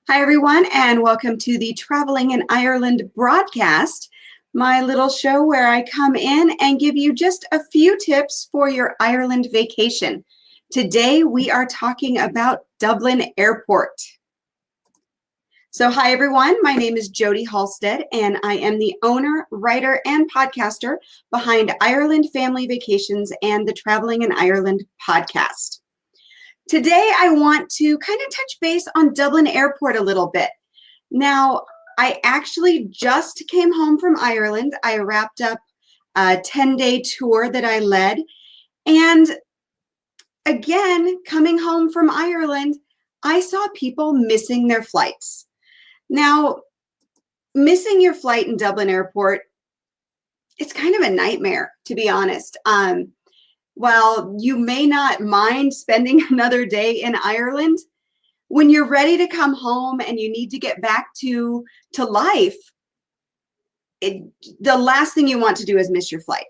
Hi, everyone, and welcome to the Traveling in Ireland broadcast, my little show where I come in and give you just a few tips for your Ireland vacation. Today, we are talking about Dublin Airport. So, hi, everyone. My name is Jody Halstead, and I am the owner, writer, and podcaster behind Ireland Family Vacations and the Traveling in Ireland podcast. Today, I want to kind of touch base on Dublin Airport a little bit. Now, I actually just came home from Ireland. I wrapped up a 10-day tour that I led. And again, coming home from Ireland, I saw people missing their flights. Now, missing your flight in Dublin Airport, it's kind of a nightmare, to be honest. While you may not mind spending another day in Ireland, when you're ready to come home and you need to get back to life, the last thing you want to do is miss your flight.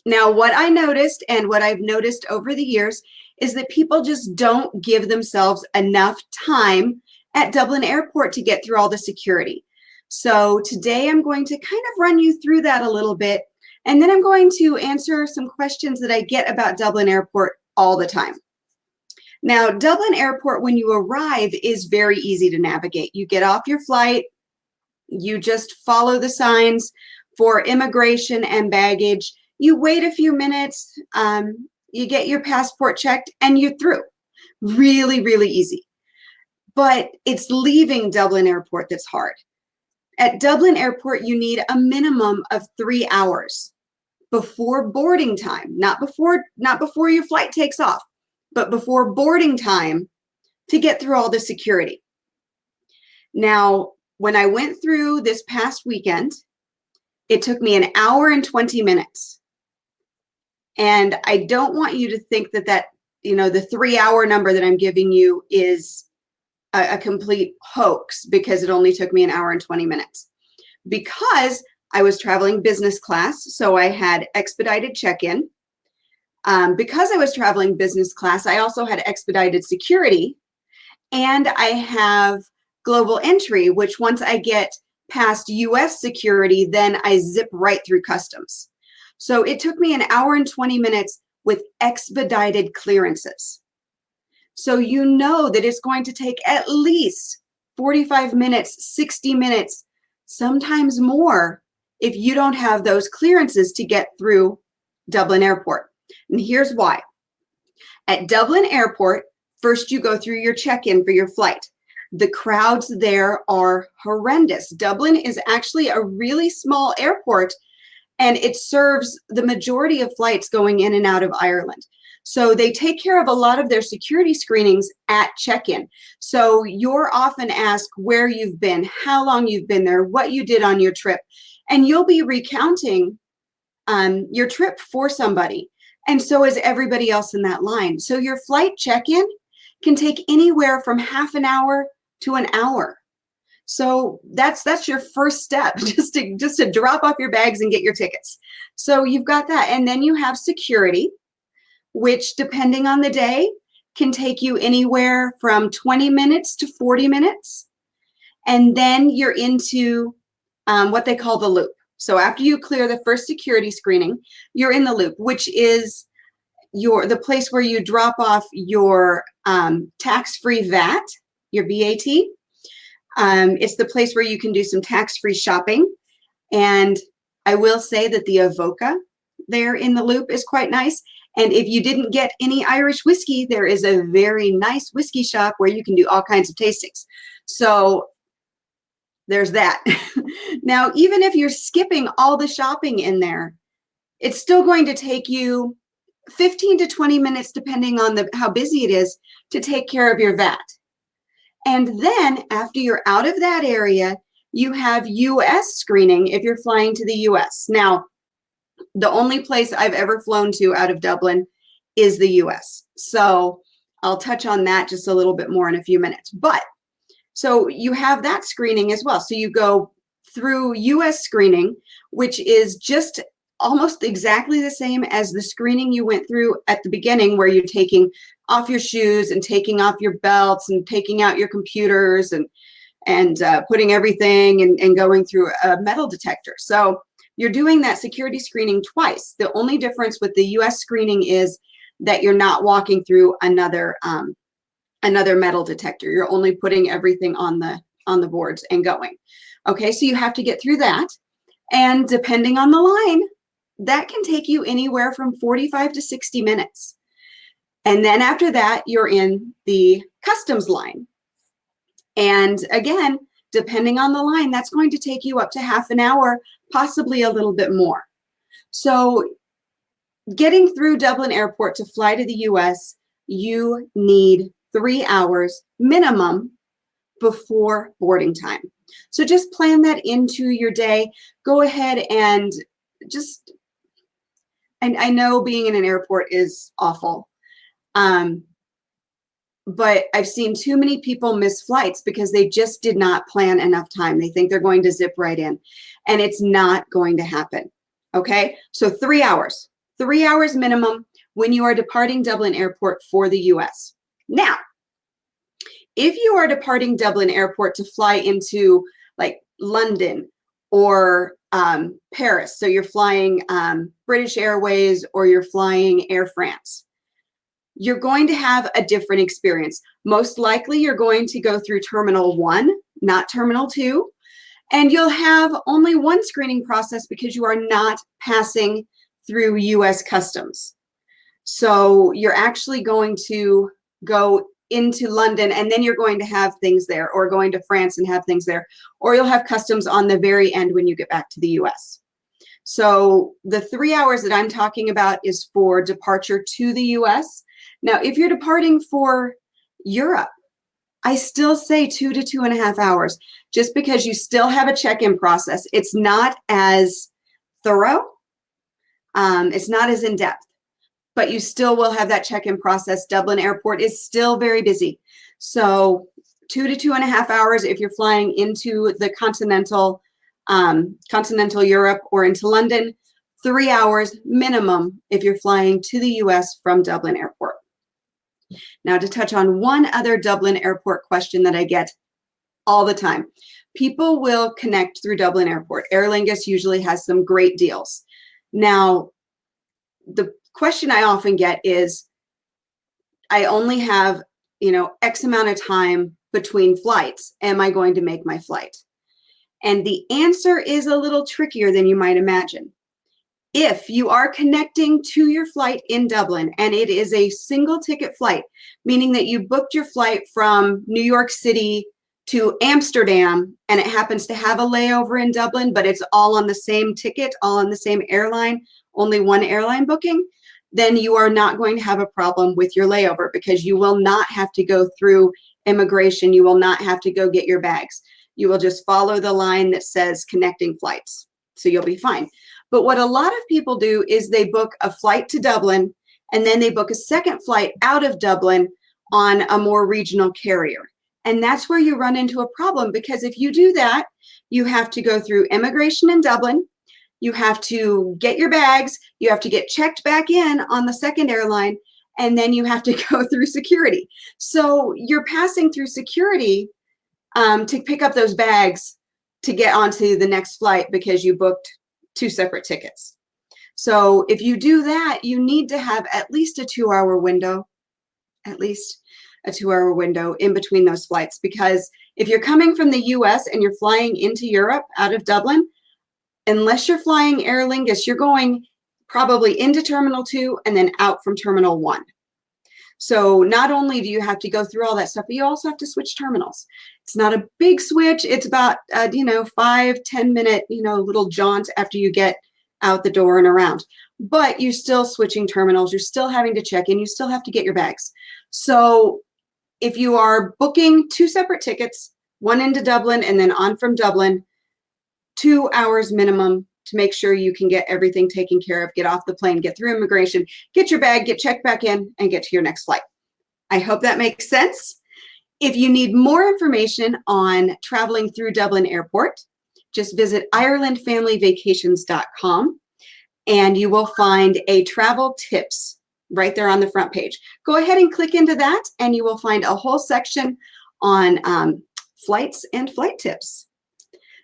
Now, what I noticed and what I've noticed over the years is that people just don't give themselves enough time at Dublin Airport to get through all the security. So today I'm going to kind of run you through that a little bit. And then I'm going to answer some questions that I get about Dublin Airport all the time. Now, Dublin Airport, when you arrive, is very easy to navigate. You get off your flight, you just follow the signs for immigration and baggage. You wait a few minutes, you get your passport checked, and you're through. Really, really easy. But it's leaving Dublin Airport that's hard. At Dublin Airport, you need a minimum of 3 hours before boarding time, not before your flight takes off, but before boarding time to get through all the security. Now, when I went through this past weekend, it took me 1 hour and 20 minutes. And I don't want you to think that the 3-hour number that I'm giving you is a complete hoax because it only took me 1 hour and 20 minutes. Because I was traveling business class, so I had expedited check-in. Because I was traveling business class, I also had expedited security, and I have global entry, which once I get past US security, then I zip right through customs. So it took me 1 hour and 20 minutes with expedited clearances. So you know that it's going to take at least 45 minutes, 60 minutes, sometimes more, if you don't have those clearances to get through Dublin Airport. And here's why. At Dublin Airport, first you go through your check-in for your flight. The crowds there are horrendous. Dublin is actually a really small airport, and it serves the majority of flights going in and out of Ireland. So they take care of a lot of their security screenings at check-in. So you're often asked where you've been, how long you've been there, what you did on your trip, and you'll be recounting your trip for somebody. And so is everybody else in that line. So your flight check-in can take anywhere from half an hour to an hour. So that's your first step, just to drop off your bags and get your tickets. So you've got that. And then you have security, which depending on the day can take you anywhere from 20 minutes to 40 minutes. And then you're into what they call the loop. So after you clear the first security screening, you're in the loop, which is the place where you drop off your tax-free VAT, your VAT. It's the place where you can do some tax-free shopping. And I will say that the Avoca there in the loop is quite nice. And if you didn't get any Irish whiskey, there is a very nice whiskey shop where you can do all kinds of tastings. So there's that. Now, even if you're skipping all the shopping in there, it's still going to take you 15 to 20 minutes, depending on how busy it is, to take care of your VAT. And then after you're out of that area, you have US screening if you're flying to the US. Now, the only place I've ever flown to out of Dublin is the US. So I'll touch on that just a little bit more in a few minutes. But so you have that screening as well. So you go through US screening, which is just almost exactly the same as the screening you went through at the beginning, where you're taking off your shoes and taking off your belts and taking out your computers and putting everything and going through a metal detector. So you're doing that security screening twice. The only difference with the US screening is that you're not walking through another metal detector. You're only putting everything on the boards and going. Okay, so you have to get through that. And depending on the line, that can take you anywhere from 45 to 60 minutes. And then after that, you're in the customs line. And again, depending on the line, that's going to take you up to half an hour, possibly a little bit more. So getting through Dublin Airport to fly to the US, you need 3 hours minimum before boarding time. So just plan that into your day. Go ahead and just, and I know being in an airport is awful. But I've seen too many people miss flights because they just did not plan enough time. They think they're going to zip right in, and it's not going to happen. Okay, so 3 hours minimum when you are departing Dublin Airport for the US. Now, if you are departing Dublin Airport to fly into like London or Paris, so you're flying British Airways or you're flying Air France, you're going to have a different experience. Most likely you're going to go through Terminal 1, not Terminal 2, and you'll have only one screening process because you are not passing through US Customs. So you're actually going to go into London and then you're going to have things there, or going to France and have things there, or you'll have customs on the very end when you get back to the US. So the 3 hours that I'm talking about is for departure to the US. Now, if you're departing for Europe, I still say 2 to 2.5 hours, just because you still have a check-in process. It's not as thorough. It's not as in-depth, but you still will have that check-in process. Dublin Airport is still very busy. So 2 to 2.5 hours if you're flying into the continental Europe or into London, 3 hours minimum if you're flying to the US from Dublin Airport. Now, to touch on one other Dublin Airport question that I get all the time. People will connect through Dublin Airport. Aer Lingus usually has some great deals. Now, the question I often get is, I only have, X amount of time between flights. Am I going to make my flight? And the answer is a little trickier than you might imagine. If you are connecting to your flight in Dublin and it is a single ticket flight, meaning that you booked your flight from New York City to Amsterdam and it happens to have a layover in Dublin, but it's all on the same ticket, all on the same airline, only one airline booking, then you are not going to have a problem with your layover because you will not have to go through immigration. You will not have to go get your bags. You will just follow the line that says connecting flights. So you'll be fine. But what a lot of people do is they book a flight to Dublin and then they book a second flight out of Dublin on a more regional carrier. And that's where you run into a problem, because if you do that, you have to go through immigration in Dublin. You have to get your bags. You have to get checked back in on the second airline. And then you have to go through security. So you're passing through security to pick up those bags to get onto the next flight because you booked 2 separate tickets. So if you do that, you need to have at least a 2-hour window, in between those flights. Because if you're coming from the US and you're flying into Europe out of Dublin, unless you're flying Aer Lingus, you're going probably into Terminal 2 and then out from Terminal 1. So not only do you have to go through all that stuff, but you also have to switch terminals. It's not a big switch. It's about, 5-10 minute, little jaunt after you get out the door and around. But you're still switching terminals. You're still having to check in. You still have to get your bags. So if you are booking 2 separate tickets, one into Dublin and then on from Dublin, 2 hours minimum to make sure you can get everything taken care of, get off the plane, get through immigration, get your bag, get checked back in, and get to your next flight. I hope that makes sense. If you need more information on traveling through Dublin Airport, just visit IrelandFamilyVacations.com and you will find a travel tips right there on the front page. Go ahead and click into that, and you will find a whole section on flights and flight tips.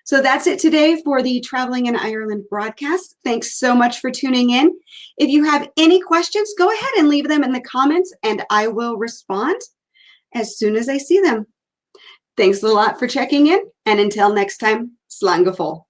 So that's it today for the Traveling in Ireland broadcast. Thanks so much for tuning in. If you have any questions, go ahead and leave them in the comments, and I will respond as soon as I see them. Thanks a lot for checking in, and until next time, slán go fóill.